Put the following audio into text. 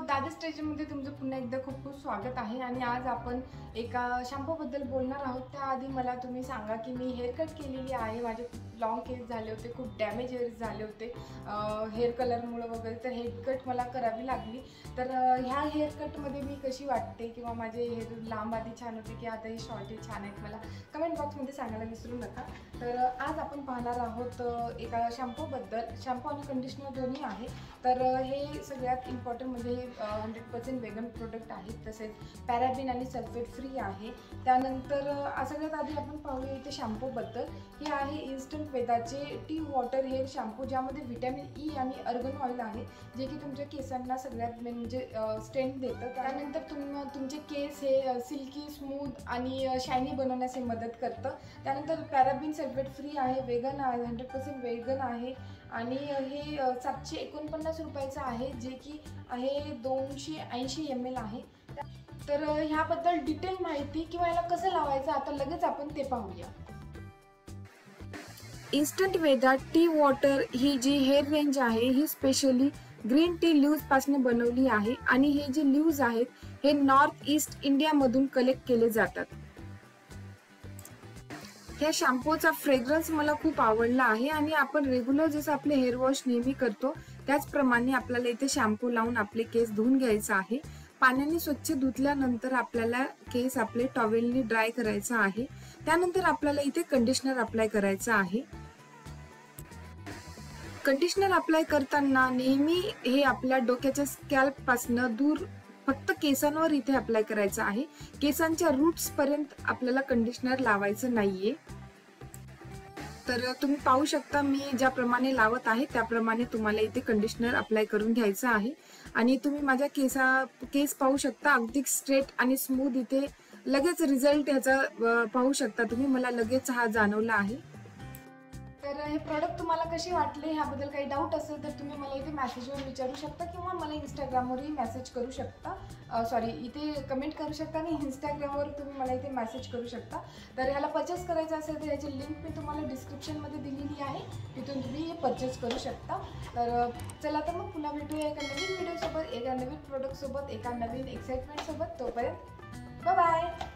दादा स्टेजमध्ये तुमचं पुन्हा एकदा खूप खूप स्वागत आहे आणि आज आपण एका शॅम्पूबद्दल बोलणार आहोत. त्याआधी मला तुम्ही सांगा की मी हेअर कट केलेली आहे. माझे लॉंग केस झाले होते, खूप डॅमेज हेअर्स झाले होते हेअर कलरमुळे वगैरे, तर हेअर कट मला करावी लागली. तर ह्या हेअर कटमध्ये मी कशी वाटते किंवा माझे हेअर लांब आधी छान होते की आता हे शॉर्ट छान आहेत, मला कमेंट बॉक्समध्ये सांगायला विसरू नका. तर आज आपण पाहणार आहोत एका शॅम्पूबद्दल. शॅम्पू आणि कंडिशनर दोन्ही आहे. तर हे सगळ्यात इम्पॉर्टंट म्हणजे हे 100% वेगन प्रोडक्ट आहेत, तसेच पॅराबिन आणि सल्फेट फ्री आहे. त्यानंतर सगळ्यात आधी आपण पाहूया इथे शॅम्पूबद्दल. हे आहे इन्स्टंट वेदाचे टी वॉटर हेअर शॅम्पू, ज्यामध्ये व्हिटॅमिन ई आणि अर्गन ऑइल आहे, जे की तुमच्या केसांना सगळ्यात मेन म्हणजे स्ट्रेंथ देतं. त्यानंतर तुमचे केस हे सिल्की, स्मूथ आणि शायनी बनवण्यास हे मदत करतं. त्यानंतर पॅराबिन सल्फेट फ्री आहे, वेगन आहे, 100% वेगन आहे आणि हे 749 रुपयाचं आहे, जे की आहे 280 ml आहे. तर ह्याबद्दल डिटेल माहिती किंवा याला कसं लावायचं आता लगेच आपण ते पाहूया. इन्स्टंट वेदा टी वॉटर ही जी हेअर रेंज आहे ही स्पेशली ग्रीन टी लीव्ज पासून बनवली आहे आणि हे जे लीव्ज आहेत हे नॉर्थ ईस्ट इंडियामधून कलेक्ट केले जातात. ह्या शॅम्पूचा फ्रेग्रन्स मला खूप आवडला आहे आणि आपण रेग्युलर जसं आपले हेअर वॉश नेहमी करतो त्याचप्रमाणे आपल्याला इथे शॅम्पू लावून आपले केस धुवून घ्यायचा आहे. पाण्याने स्वच्छ धुतल्यानंतर आपल्याला केस आपले टॉवेलने ड्राय करायचा आहे. त्यानंतर आपल्याला इथे कंडिशनर अप्लाय करायचं आहे. कंडिशनर अप्लाय करताना नेहमी हे आपल्या डोक्याच्या स्कॅल्प पासून दूर फक्त केसांवर इथे अप्लाय करायचं आहे. केसांच्या रूट्स पर्यंत आपल्याला कंडिशनर लावायचं नाहीये. तर तुम्ही पाहू शकता मी ज्याप्रमाणे लावत आहे त्याप्रमाणे तुम्हाला इथे कंडिशनर अप्लाय करून घ्यायचं आहे आणि तुम्ही माझ्या केस पाहू शकता अगदी स्ट्रेट आणि स्मूथ. इथे लगेच रिझल्ट ह्याचा पाहू शकता तुम्ही, मला लगेच हा जाणवला आहे. तर हे प्रोडक्ट तुम्हाला कसे वाटले ह्याबद्दल काही डाऊट असेल तर तुम्ही मला इथे मेसेजवर विचारू शकता किंवा मला इंस्टाग्रामवरही मेसेज करू शकता. इथे कमेंट करू शकता आणि इंस्टाग्रामवर तुम्ही मला इथे मेसेज करू शकता. तर ह्याला परचेस करायचं असेल तर याची लिंक मी तुम्हाला डिस्क्रिप्शनमध्ये दिलेली आहे, तिथून तुम्ही हे परचेस करू शकता. तर चला तर मग पुन्हा भेटूया एका नवीन व्हिडिओसोबत, एका नवीन प्रोडक्टसोबत, एका नवीन एक्साइटमेंटसोबत. तोपर्यंत बाय बाय.